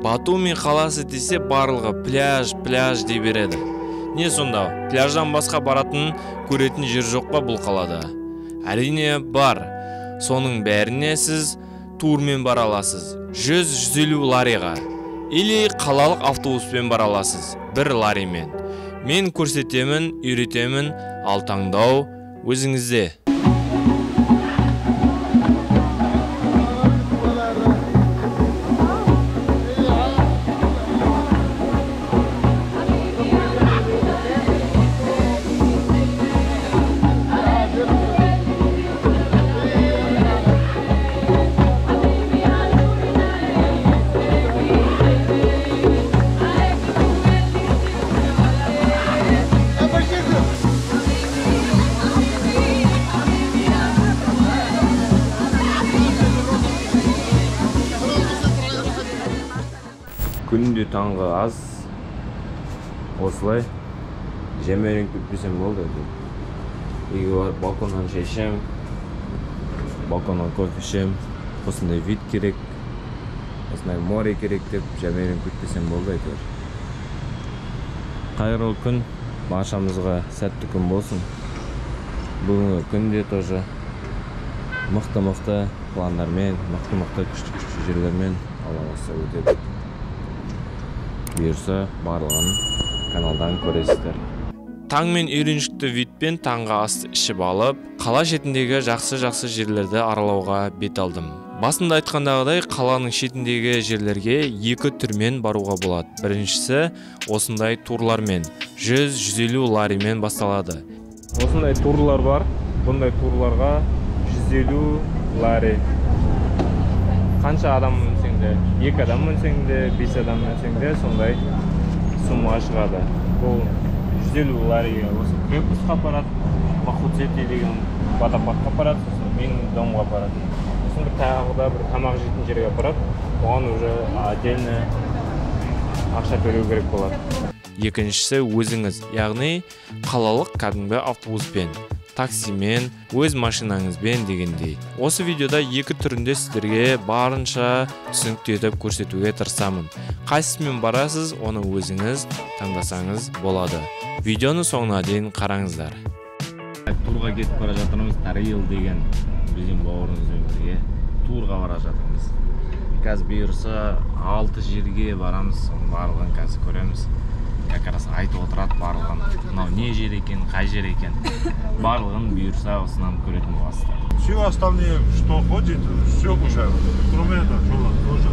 Батуми қаласы десе барлығы пляж дей береді. Не сонда, пляждан басқа баратын, көретін жер жоқ па бұл қалада? Әрине бар. Соның бәріне сіз турмен бара аласыз. 100-150 лариға. Или қалалық автобуспен бара аласыз. 1 ларимен. Мен көрсетемін, үйретемін, ал таңдау өзіңізде. Күнде таңғы аз осылай жемерін күтпесем болды. Үйге барып балконнан шай ішем, балконнан кофе ішем, осындай вид керек, осындай море керек деп жемерін күтпесем болды әйтеуір. Қайырлы күн, баршамызға сәтті күн болсын. Бүгінгі күнде тоже мықты пландармен, мықты күшті жерлермен алласы өтеді. Бұйырса барлығын каналдан көресіздер. Таңмен үйреншікті видпен таңғы асты ішіп алып, қала шетіндегі жақсы жерлерді аралауға бет алдым. Басында айтқандағыдай, қаланың шетіндегі жерлерге 2 түрмен баруға болады. Біріншісі осындай турлармен, 100-150 ларимен басталады. Осындай турлар бар. Бұндай турларға 150 лари. Қанша адам мүнсең де, 2 адам мүнсең де, 5 адам мүнсең де, сондай сумма шығады. Бұл 150 лариге осы крепусқа апарады, Махуцети деген водопадқа апарады, менің домға апарады. Сосын бір тағы бір тамақ жейтін жерге апарады, оған уже отдельно ақша төлеу керек болады. Екіншісі өзіңіз, яғни қалалық кәдімгі автобуспен, таксимен, өз машинаңызбен дегендей. Осы видеода 2 түрінде сіздерге барынша түсінікті етіп көрсетуге тырысамын. Қайсысымен барасыз, оны өзіңіз таңдасаңыз болады. Видеоны соңына дейін қараңыздар. Турға кетіп бара жатырмыз, Тарил деген біздің бауырымызбен бірге турға бара жатырмыз. Қазір бұйырса 6 жерге барамыз, соның барлығын қазір көреміз. Как раз айтып отырады барлығын. Мынау не жер екен, қай жер екен. Барлығын бұйырса осынан көретін боласыздар. Все остальные, что ходит, все уже. Кроме этого, тоже.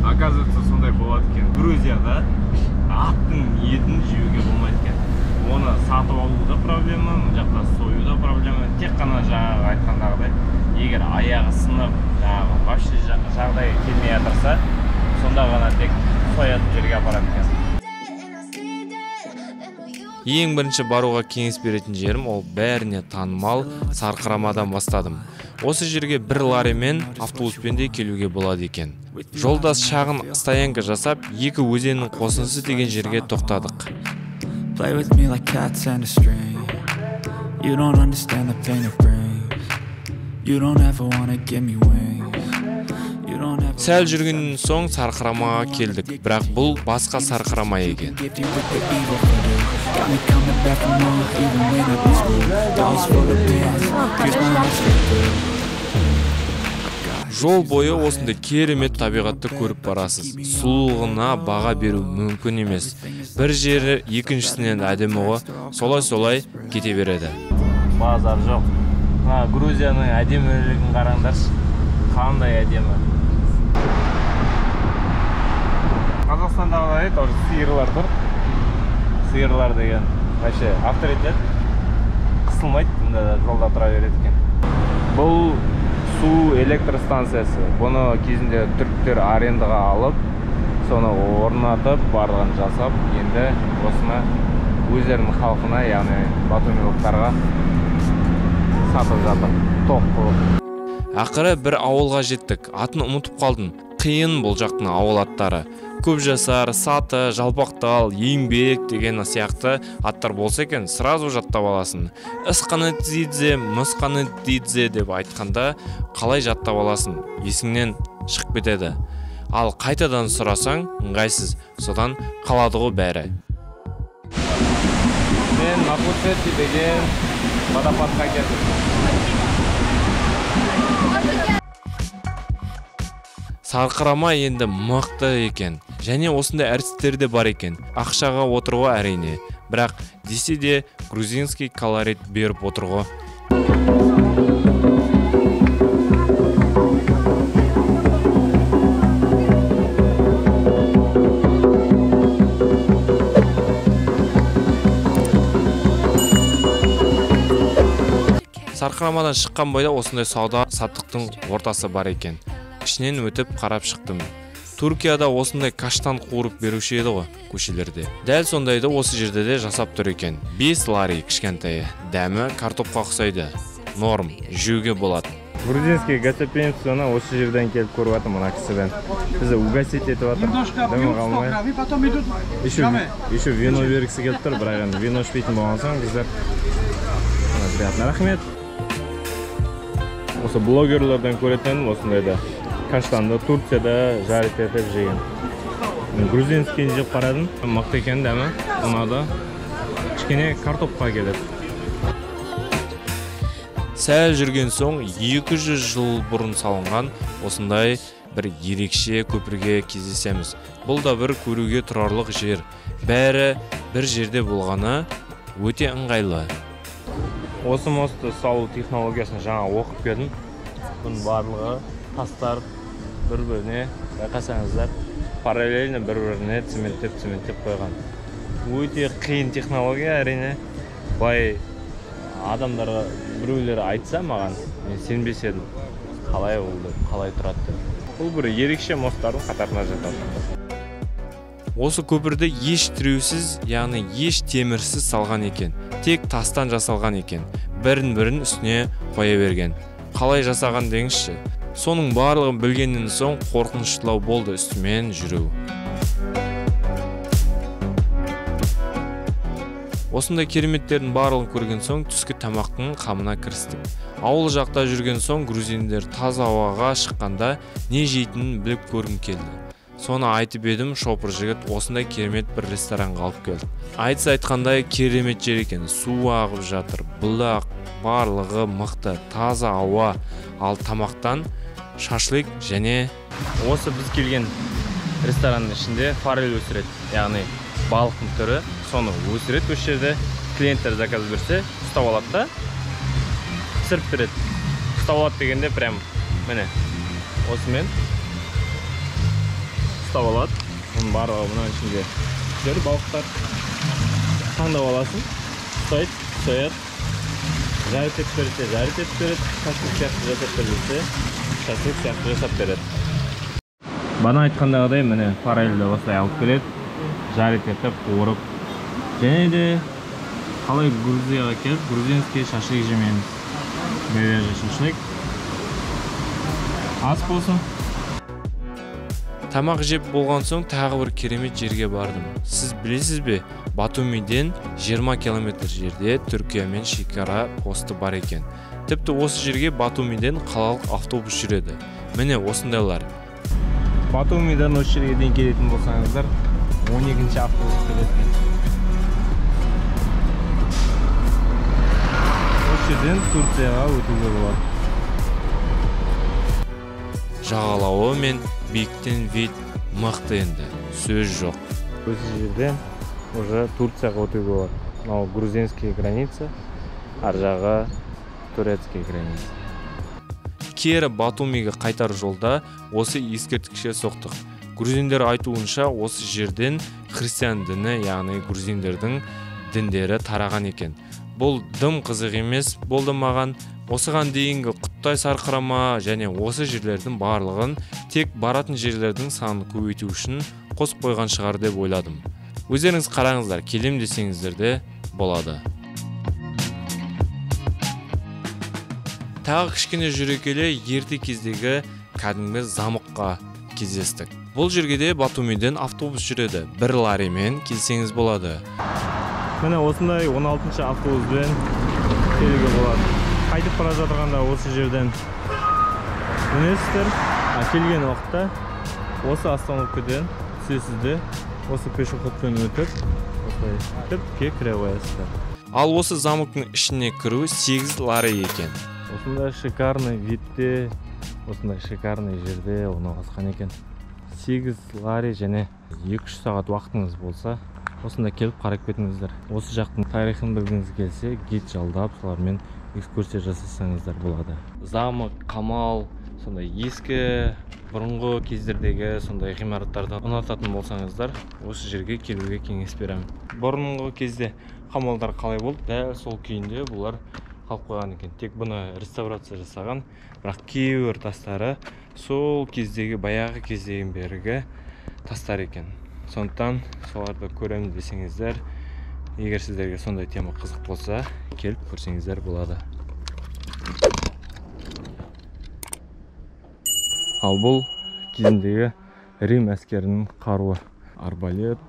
Оказывается, сондай болады екен. Грузияда аттың етін жеуге болмайды екен. Оны сатып алу да проблема, мына жақта сою да проблема. Тек қана жаңағы айтқандағыдай, егер аяғы сынып, жаңағы вообще жағдай келмей жатырса, сонда ғана тек соятын жерге апарады екен. Ең бірінші баруға кеңес беретін жерім ол бәріне танымал Сарқырамадан бастадым. Осы жерге 1 ларимен автобуспен де келуге болады екен. Жолдас шағын стоянка жасап, 2 өзеннің қосынысы деген жерге тоқтадық. Play with me like cats and a string. You don't understand the pain it brings. You don't ever wanna give me wings. Сәл жүргеннен соң Сарқырамаға келдік, бірақ бұл басқа Сарқырама екен. Жол бойы осындай керемет табиғатты көріп барасыз. Сұлулығына баға беру мүмкін емес. Бір жері екіншісінен әдемі ғой, солай кете береді. Базар жоқ. Грузияның әдемілігін қараңдаршы. Қандай әдемі. Қазақстандағыдай тоже сиырлар тұр. Сиырлар деген вообще авторитет. Қысылмайды, бұнда да жолда тұра береді екен. Бұл су электростанциясы. Бұны кезінде түріктер арендаға алып, соны орнатып, барлығын жасап, енді осыны өздерінің халқына, яғни батумилықтарға сатып жатыр. Тоқ қылып. Ақыры бір ауылға жеттік. Атын ұмытып қалдым. Қиын бұл жақтың ауыл аттары. Көп жасар, саты, жалпақтал, еңбек деген сияқты аттар болса екен, сразу жаттап аласың. Ысқанытдидзе, мысқанытдидзе деп айтқанда қалай жаттап аласың, есіңнен шығып кетеді. Ал қайтадан сұрасаң, ыңғайсыз. Содан қалады ғой бәрі. Мен Макушетти деген водопадқа келдім. Сарқырама енді мықты екен. Және осындай әртістер де бар екен. Ақшаға отыруға әрине. Бірақ десе де грузинский колорит беріп отыруға. Сарқырамадан шыққан бойда осындай сауда саттықтың ортасы бар екен. Ішінен өтіп қарап шықтым. Түркияда осындай каштан қуырып беруші еді ғой көшелерде. Дәл сондайды осы жерде де жасап тұр екен. 5 лари кішкентайы. Дәмі картопқа ұқсайды. Норм, жеуге болады. Грузинский гостеприимствоны осы жерден келіп көріп жатыр мына кісіден. Бізді угостить етіп жатыр. Дәмі қалмай. Еще вино бергісі келіп тұр, бірақ енді вино ішпейтін болған соң біздер. Приятно, рахмет. Осы блогерлерден көретін осындайды каштанды Турцияда жарит етіп жеген. Грузинскийін жеп қарадым, мықты екен дәмі, ұнады. Кішкене картопқа келеді. Сәл жүрген соң 200 жыл бұрын салынған осындай бір ерекше көпірге кездесеміз. Бұл да бір көруге тұрарлық жер. Бәрі бір жерде болғаны өте ыңғайлы. Осы мостты салу технологиясын жаңа оқып келдім. Бұның барлығы тастар бір-біріне, байқасаңыздар, параллельно бір-біріне цементтеп қойған. Өте қиын технология әрине. Бай адамдарға біреулері айтса маған, мен сенбес едім. Қалай болды, қалай тұрады. Бұл бір ерекше мосттардың қатарына жатады. Осы көпірді еш тіреусіз, яғни еш темірсіз салған екен. Тек тастан жасалған екен. Бірін үстіне қоя берген. Қалай жасаған деңізші? Соның барлығын білгеннен соң қорқыныштылау болды үстімен жүру. Осындай кереметтердің барлығын көрген соң түскі тамақтың қамына кірістік. Ауыл жақта жүрген соң грузиндер таза ауаға шыққанда не жейтінін біліп көргім келді. Соны айтып едім, шопыр жігіт осындай керемет бір ресторанға алып келді. Айтса айтқандай керемет жер екен, су ағып жатыр, бұлақ, барлығы мықты, таза ауа, ал тамақтан шашлык және осы біз келген ресторанның ішінде форель өсіреді, яғни балықтың түрі, соны өсіреді. Осы жерде клиенттер заказ берсе, ұстап алады да, пісіріп береді. Ұстап алады дегенде прям міне осымен ұстап алады. Оның барлығы мұның ішінде жүр балықтар. Таңдап аласың, ұстайды, сояды. Жарит етіп берсе, жарит етіп береді. Шашлык сияқты жасап берсе, шашлык сияқты жасап береді. Бана айтқандағыдай міне форельді осылай алып келеді. Жарит етіп, қуырып. Және де қалай Грузияға келіп, грузинский шашлык жемейміз. Говяжий шашлык. Ас болсын. Тамақ жеп болған соң тағы бір керемет жерге бардым. Сіз білесіз бе, Батумиден 20 километр жерде Түркиямен шекара посты бар екен. Тіпті осы жерге Батумиден қалалық автобус жүреді. Міне осындайлар. Батумиден осы жерге дейін келетін болсаңыздар, 12-ші автобус келеді. Осы жерден Турцияға өтуге болады. Жағалауы мен биіктен вид мықты енді, сөз жоқ. Осы жерден уже Турцияға өтуге болады. Мынау грузинский граница, ар жағы турецкий граница. Кері Батумиге қайтар жолда осы ескерткішке соқтық. Грузиндер айтуынша осы жерден христиан діні, яғни грузиндердің діндері тараған екен. Бұл дым қызық емес болды маған. Осыған дейінгі Құттай Сарқырама және осы жерлердің барлығын тек баратын жерлердің санын көбейту үшін қосып қойған шығар деп ойладым. Өздеріңіз қараңыздар, келем десеңіздер де болады. Тағы кішкене жүре келе ерте кездегі кәдімгі замыққа кездестік. Бұл жерге де Батумиден автобус жүреді. 1 ларимен келсеңіз болады. Міне осындай 16-ші автобуспен келуге болады. Қайтып бара жатырғанда осы жерден мінесіздер. Келген уақытта осы остановкадан түсесізді, осы пешеходпен өтіп, осылай тіпке кіре қоясыздар. Ал осы замоктың ішіне кіру 8 лари екен. Осындай шикарный видте, осындай шикарный жерде орналасқан екен. 8 лари және 2-3 сағат уақытыңыз болса, осында келіп қарап кетіңіздер. Осы жақтың тарихын білгіңіз келсе, гид жалдап, солармен экскурсия жасасаңыздар болады. Замок, қамал, сондай ескі, бұрынғы кездердегі сондай ғимараттарды ұнататын болсаңыздар, осы жерге келуге кеңес беремін. Бұрынғы кезде қамалдар қалай болды, дәл сол күйінде бұлар қалып қойған екен. Тек бұны реставрация жасаған, бірақ кейбір тастары сол кездегі, баяғы кездеген бергі тастар екен. Сондықтан соларды көремін десеңіздер, егер сіздерге сондай тема қызық болса, келіп көрсеңіздер болады. Ал бұл кезіндегі Рим әскерінің қаруы. Арбалет,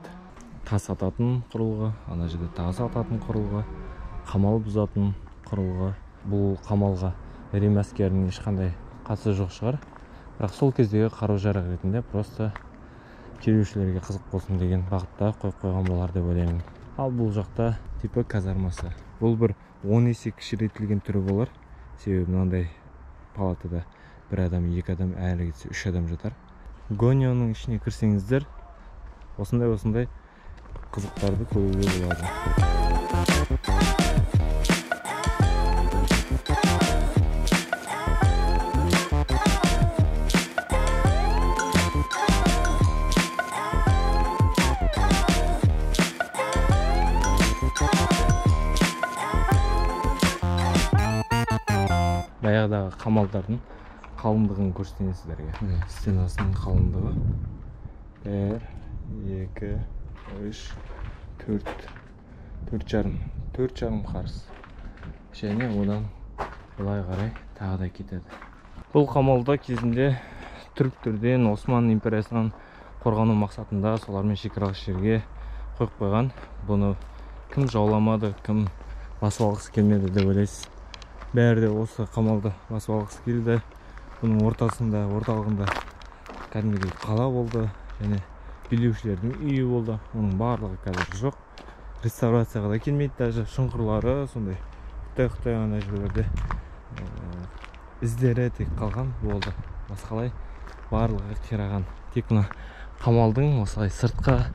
тас ататын құрылғы, ана жерде тас ататын құрылғы, қамал бұзатын құрылғы. Бұл қамалға Рим әскерінің ешқандай қатысы жоқ шығар. Бірақ сол кездегі қару-жарақ ретінде просто келушілерге қызық болсын деген бағытта қойып қойған болар деп ойлаймын. Ал бұл жақта типі казармасы. Бұл бір 10 есе кішірейтілген түрі болар. Себебі мынандай палатада 1 адам, 2 адам, әлі кетсе 3 адам жатар. Гонионың ішіне кірсеңіздер, осындай қызықтарды көруге болады. Баяғыдағы қамалдардың қалыңдығын көрсетейін сіздерге. Стенасының қалыңдығы 1, 2, 3, 4,5 қарыс. Және одан былай қарай тағы да кетеді. Бұл қамалда кезінде түріктерден, Осман империясынан қорғану мақсатында солармен шекаралық жерге қойып қойған. Бұны кім жауламады, кім басып алғысы келмеді деп ойлайсыз. Бәрі де осы қамалды басып алғысы келді. Бұның орталығында кәдімгідей қала болды және билеушілердің үйі болды. Оның барлығы қазір жоқ. Реставрацияға да келмейді, даже шұңқырлары сондай құттай ғана жерлерде іздері тек қалған болды. Басқалай барлығы қираған. Тек мына қамалдың осылай сыртқы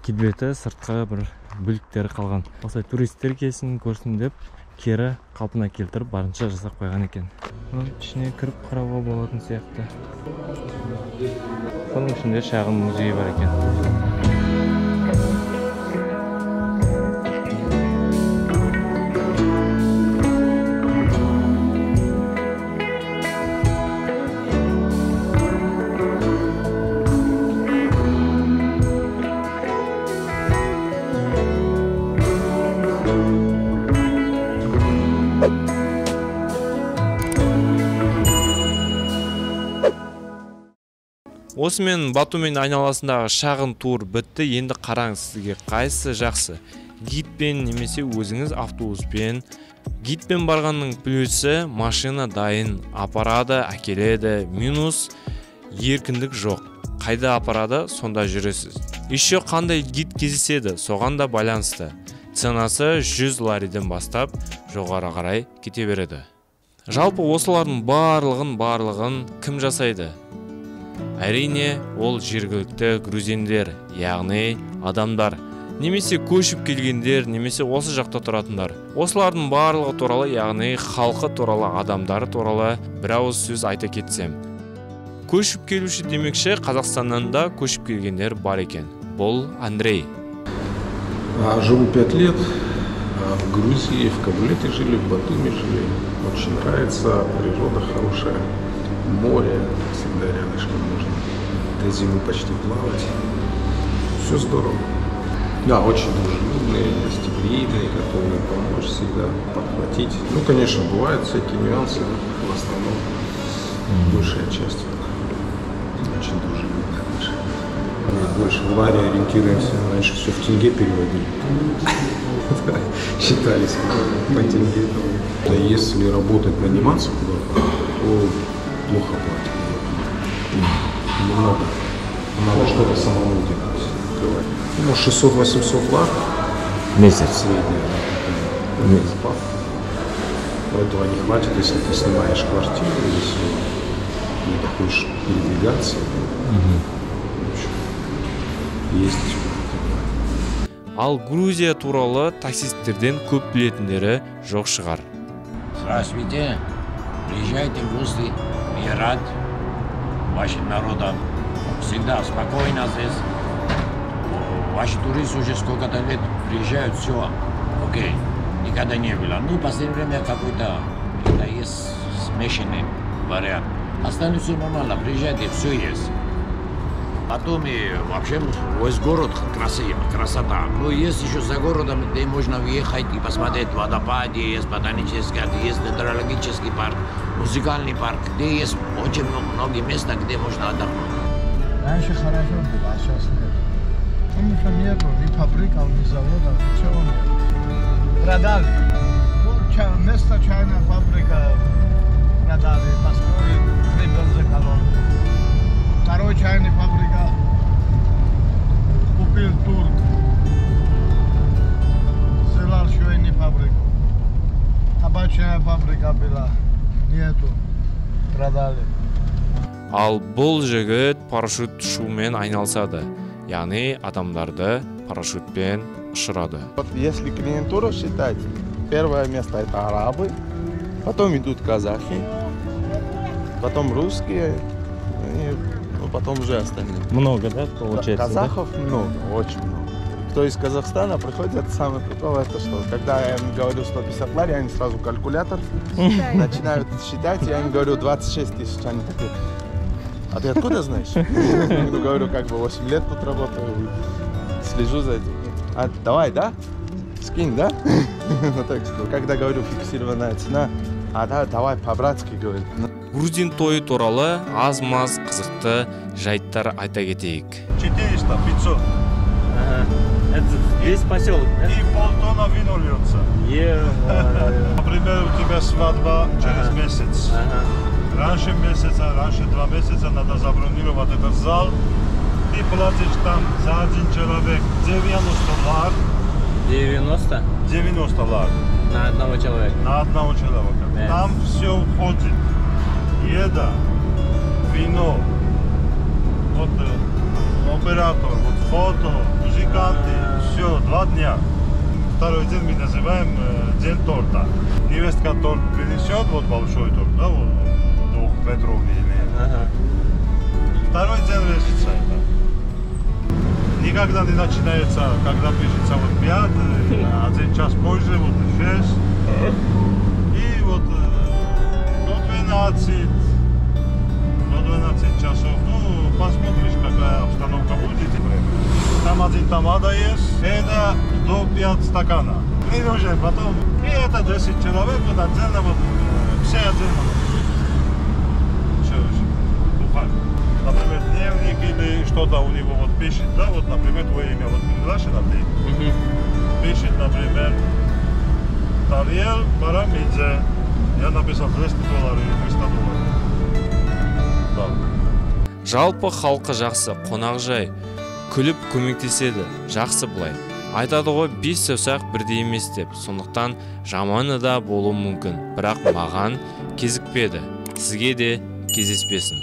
келбеті, сыртқы бір бүліктері қалған. Осылай туристер келсін, көрсін деп кері қалпына келтіріп барынша жасап қойған екен. Ішіне кіріп қарауға болатын сияқты. Бұның ішінде шағын музей бар екен. Осымен Батумен айналасындағы шағын тур бітті. Енді қараңыз, сізге қайсысы жақсы? Гидпен немесе өзіңіз автобуспен? Гидпен барғанның плюсы машина дайын, апарады, әкеледі. Минус еркіндік жоқ. Қайда апарады, сонда жүресіз. Еще қандай гид кездеседі, соған да байланысты. Ценасы 100 лариден бастап жоғары қарай кете береді. Жалпы осылардың барлығын кім жасайды? Әрине, ол жергілікті грузиндер, яғни адамдар, немесе көшіп келгендер, немесе осы жақта тұратындар. Осылардың барлығы туралы, яғни халқы туралы, адамдары туралы бір ауыз сөз айта кетсем. Көшіп келуші демекші, Қазақстаннан да көшіп келгендер бар екен. Бұл Андрей. Живу 5 лет в Грузии, в Кабулете жили, в Батуми жили. Очень нравится, природа хорошая, море всегда рядышком можно. До зимы почти плавать. Все здорово. Да, очень дружелюбные, гостеприимные, готовые помочь всегда, подхватить. Ну, конечно, бывают всякие нюансы, в основном большая часть очень дружелюбная наша. Мы больше в ларе ориентируемся. Раньше все в тенге переводили. Считались по тенге. Если работать, наниматься куда-то, то плохо платят. Немного. Надо что-то самому делать. Ну, 600-800 лар. Месяц. Средняя, да, запас. Этого не хватит, если ты снимаешь квартиру, если не хочешь передвигаться. В общем, есть. Ал Грузия туралы таксисттерден көп билетіндері жоқ шығар. Здравствуйте. Приезжайте в гости. Я рад вашим народам. Всегда спокойно здесь. Ваши туристы уже сколько-то лет приезжают, все. Окей. Никогда не было. Ну, в последнее время какой-то это есть смешанный вариант. Остальное все нормально. Приезжайте, все есть. Потом и вообще весь город красота. Но есть еще за городом, где можно въехать и посмотреть водопады, есть ботанический, есть дендрологический парк, музыкальный парк, где есть очень много мест, где можно отдохнуть. Раньше хорошо было, а сейчас нет. Потому что нету ни фабриков, ни заводов, ничего нет. Продали. Вот место чайная фабрика продали, построили 3 бензоколонки. Второй чайная фабрика купил турк. Сделал швейную фабрику. Табачная фабрика была. Нету. Продали. Ал бұл жігіт парашют ұшумен айналысады. Яғни адамдарды парашютпен ұшырады. Вот если клиентуру считать, первое место это арабы, потом идут казахи, потом русские, и потом уже остальные. Много, да, получается? Казахов много, очень много. Кто из Казахстана приходит, самое прикольное, это что, когда я им говорю 150 лар, они сразу калькулятор начинают считать, я им говорю 26 тысяч, они такие, а ты откуда знаешь? Я говорю, как бы 8 лет тут работаю, слежу за этим. А давай, да? Скинь, да? Так что, когда говорю фиксированная цена, а да, давай по-братски говорит. Грузин тойы туралы аз-маз қызықты жайттар айта кетейік. 400, 500. Это весь поселок, да? И полтона вино льется. Например, у тебя свадьба через месяц. Раньше 2 месяца надо забронировать этот зал. Ты платишь там за один человек 90 лар. 90? 90 лар. На одного человека? На одного человека. Там все входит. Еда, вино, вот оператор, вот фото, музыканты, все, 2 дня. Второй день мы называем день торта. Невестка торт принесет, вот большой торт, да, вот 2-метровый. Второй день решится это. Никогда не начинается, когда пишется вот 5, 1 час позже, вот 6. И вот до 12 часов, ну, посмотришь, какая обстановка будет. Там 1 тамада есть, это до 5 стаканов. И уже потом, и это 10 человек, вот отдельно, вот, все отдельно. Все, бухать. Например, дневник или что-то у него вот пишет, да, вот, например, твое имя, вот, приглашено ты. Пишет, например, Тариел Парамидзе. Я написал $200 или $300. Да. Жалпы халқы жақсы, қонақжай, күліп көмектеседі, жақсы былай. Айтады ғой 5 саусақ бірдей емес деп, сондықтан жаманы да болуы мүмкін, бірақ маған кезікпеді, сізге де кездеспесін.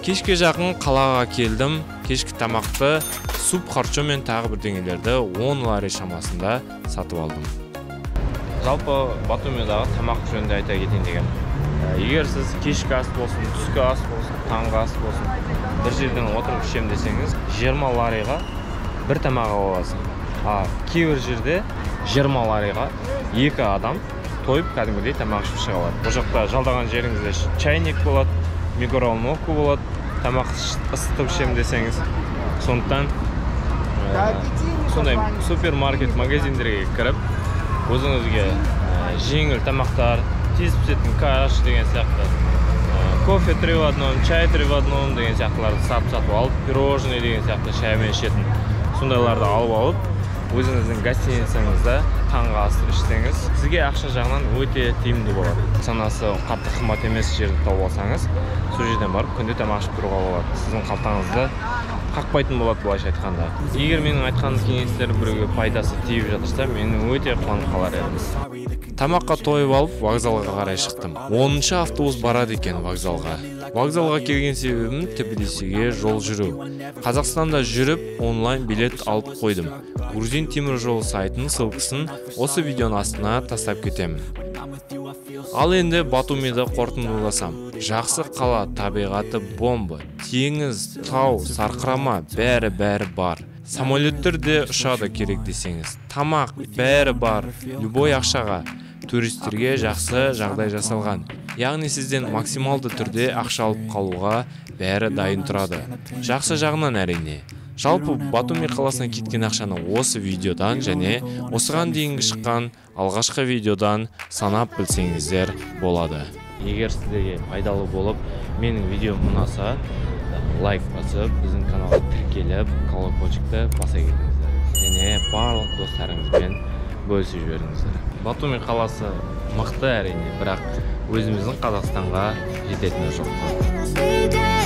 Кешке жақын қалаға келдім, кешкі тамақты суп харчо мен тағы бірдеңелерді 10 лари шамасында сатып алдым. Жалпы Батумидағы тамақ жөнінде айта кетейін деген. Егер сіз кешкі ас болсын, түскі ас болсын, таңғы ас болсын, бір жерден отырып ішем десеңіз, 20 лариға бір тамақ аласың. Кейбір жерде 20 лариға 2 адам тойып кәдімгідей тамақ ішіп шыға алады. Бұл жақта жалдаған жеріңізде чайник болады, микроволновка болады, тамақ ысытып ішем десеңіз. Сондықтан сондай супермаркет, магазиндерге кіріп, өзіңізге жеңіл тамақтар, тез пісетін каш деген сияқты, кофе 3 в 1, чай 3 в 1 деген сияқтыларды сатып алып, пирожный деген сияқты шаймен ішетін сондайларды алып алып, өзіңіздің гостиницаңызда таңғы ас ішсеңіз, сізге ақша жағынан өте тиімді болады. Санасы қатты қымбат емес жерді тауып алсаңыз, сол жерден барып күнде тамақ ішіп тұруға болады. Сіздің қалтаңызды қақпайтын болады былайша айтқанда. Егер менің айтқан кеңестер біреуге пайдасы тиіп жатырса, мен өте қуанып қалар едім. Тамаққа тойып алып, вокзалға қарай шықтым. 10-шы автобус барады екен вокзалға. Вокзалға келген себебім Тбилисиге жол жүру. Қазақстанда жүріп, онлайн билет алып қойдым. Грузин темір жолы сайтының ссылкасын осы видеоның астына тастап кетемін. Ал енді Батумиді қорытындыласам. Жақсы қала, табиғаты бомба, теңіз, тау, сарқырама, бәрі бар. Самолеттер де ұшады керек десеңіз. Тамақ бәрі бар, любой ақшаға. Туристерге жақсы жағдай жасалған. Яғни сізден максималды түрде ақша алып қалуға бәрі дайын тұрады. Жақсы жағынан әрине. Жалпы Батуми қаласына кеткен ақшаны осы видеодан және осыған дейінгі шыққан алғашқы видеодан санап білсеңіздер болады. Егер сіздерге пайдалы болып, менің видеом ұнаса, лайк басып, біздің каналға тіркеліп, колокольчикті баса кетіңіздер. Және барлық достарыңызбен бөлісіп жіберіңіздер. Батуми қаласы мықты әрине, бірақ өзіміздің Қазақстанға жететіні жоқ.